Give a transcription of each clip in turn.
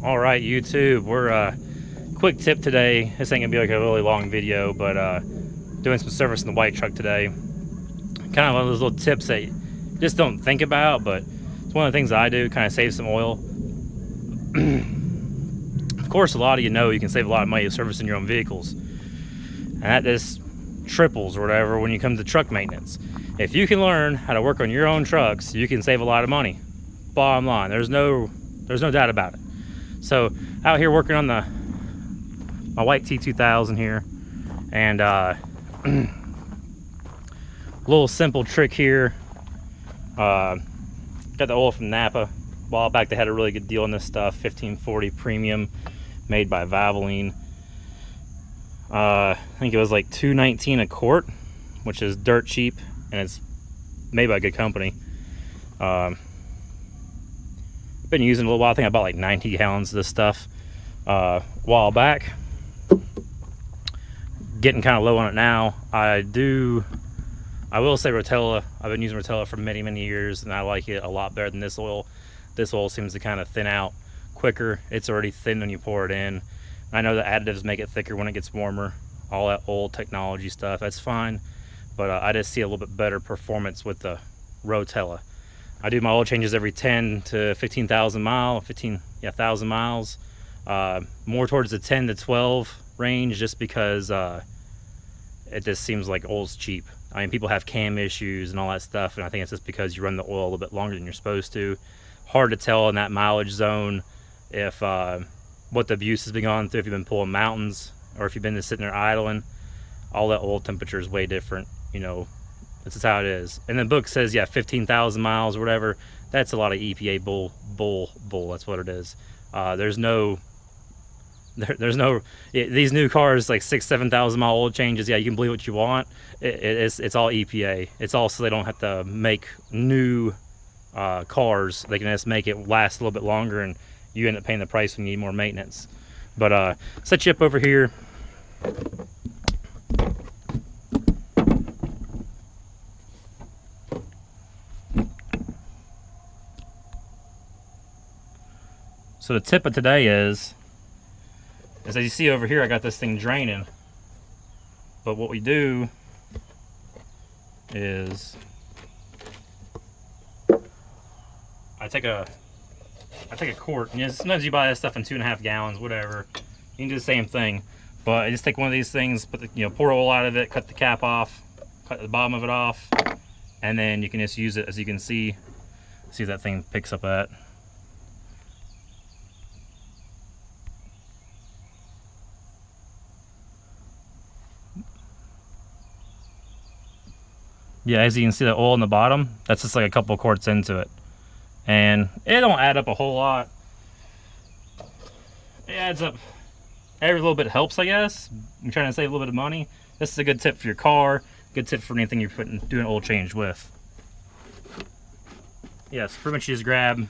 All right, YouTube, we're quick tip today. This ain't gonna be like a really long video, but doing some service in the white truck today. Kind of one of those little tips that you just don't think about, but it's one of the things that I do, kind of save some oil. Of course, a lot of you know you can save a lot of money servicing your own vehicles, and that just triples or whatever when you come to truck maintenance. If you can learn how to work on your own trucks, you can save a lot of money. Bottom line, there's no doubt about it. So out here working on my white T2000 here, and little simple trick here. Got the oil from Napa. A while back they had a really good deal on this stuff, 1540 premium, made by Valvoline. I think it was like $2.19 a quart, which is dirt cheap, and it's made by a good company. Been using a little while. I think I bought like 90 gallons of this stuff a while back. Getting kind of low on it now. I will say Rotella. I've been using Rotella for many years, and I like it a lot better than this oil. This oil seems to kind of thin out quicker. It's already thin when you pour it in. I know the additives make it thicker when it gets warmer. All that old technology stuff, that's fine. But I just see a little bit better performance with the Rotella. I do my oil changes every 10 to 15,000 miles, 1,000 miles. More towards the 10 to 12 range, just because it just seems like oil's cheap. I mean, people have cam issues and all that stuff, and I think it's just because you run the oil a little bit longer than you're supposed to. Hard to tell in that mileage zone if what the abuse has been going through, if you've been pulling mountains or if you've been just sitting there idling. All that oil temperature is way different, you know. This is how it is. And the book says, yeah, 15,000 miles or whatever. That's a lot of EPA bull. That's what it is. There's no, these new cars, like 6,000-7,000 mile oil changes. Yeah, you can believe what you want. It's all EPA. It's also, they don't have to make new cars. They can just make it last a little bit longer, and you end up paying the price when you need more maintenance. But set you up over here. So the tip of today is as you see over here, I got this thing draining. But what we do is I take a quart. You know, sometimes you buy this stuff in 2.5 gallons, whatever. You can do the same thing, but I just take one of these things, put the, pour oil out of it, cut the cap off, cut the bottom of it off, and then you can just use it. As you can see if that thing picks up that. Yeah, as you can see, the oil in the bottom, that's just like a couple quarts into it. And it don't add up a whole lot. It adds up. Every little bit helps, I guess. I'm trying to save a little bit of money. This is a good tip for your car. Good tip for anything you're doing oil change with. Yes, pretty much you just grab,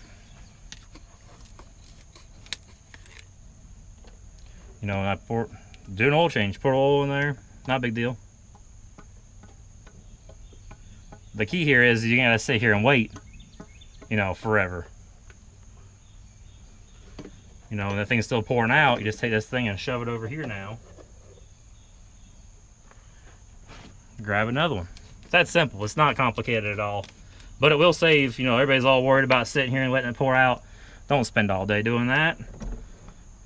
I do an oil change, pour oil in there, not a big deal. The key here is you gotta sit here and wait, forever. When the thing's still pouring out, you just take this thing and shove it over here now. Grab another one. It's that simple. It's not complicated at all. But it will save, everybody's all worried about sitting here and letting it pour out. Don't spend all day doing that.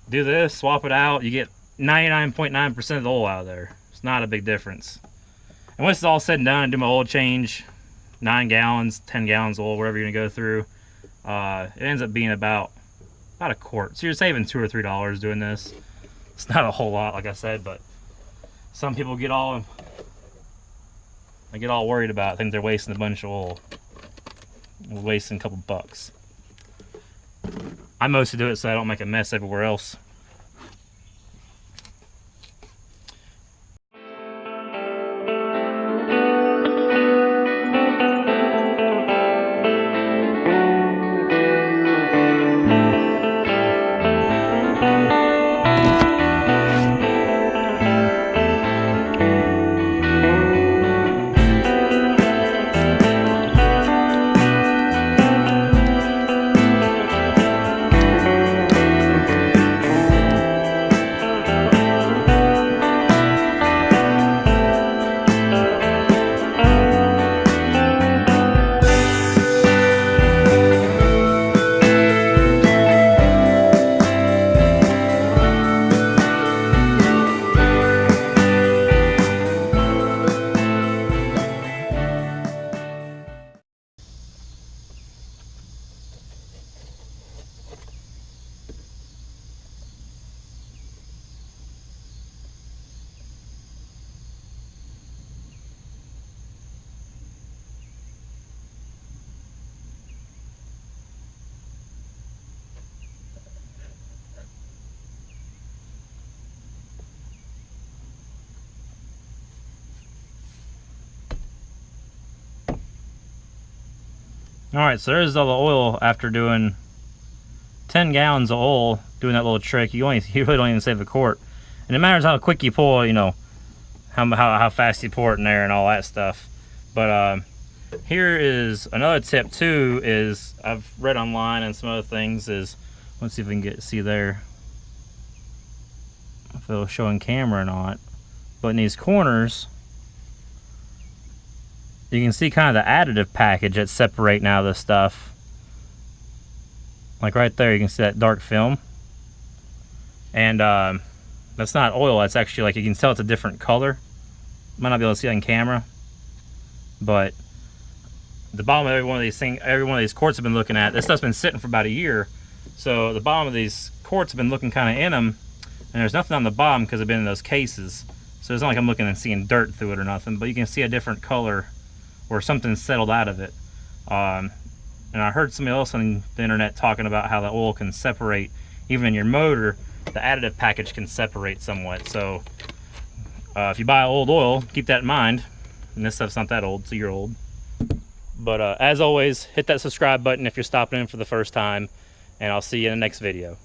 Do this, swap it out, you get 99.9% of the oil out of there. It's not a big difference. And once it's all said and done, I do my oil change, 9 gallons, 10 gallons of oil, whatever you're gonna go through. It ends up being about a quart. So you're saving $2 or $3 doing this. It's not a whole lot, like I said, but some people get all worried about it, think they're wasting a bunch of oil. We're wasting a couple bucks. I mostly do it so I don't make a mess everywhere else. Alright, so there's all the oil after doing 10 gallons of oil, doing that little trick. You really don't even save a quart. And it matters how quick you pour, you know, how fast you pour it in there and all that stuff. But here is another tip too, is I've read online and some other things is, let's see if we can see there, if it'll show in camera or not. But in these corners, you can see kind of the additive package that's separating out of this stuff. Like right there, you can see that dark film. And that's not oil, that's actually, like, you can tell it's a different color. Might not be able to see it on camera. But the bottom of every one of these quarts I've been looking at, this stuff's been sitting for about a year. So the bottom of these quarts have been looking kind of in them, and there's nothing on the bottom because they've been in those cases. So it's not like I'm looking and seeing dirt through it or nothing, but you can see a different color or something settled out of it. And I heard somebody else on the internet talking about how the oil can separate, even in your motor, the additive package can separate somewhat. So if you buy old oil, keep that in mind. And this stuff's not that old, it's a year old. But as always, hit that subscribe button if you're stopping in for the first time, and I'll see you in the next video.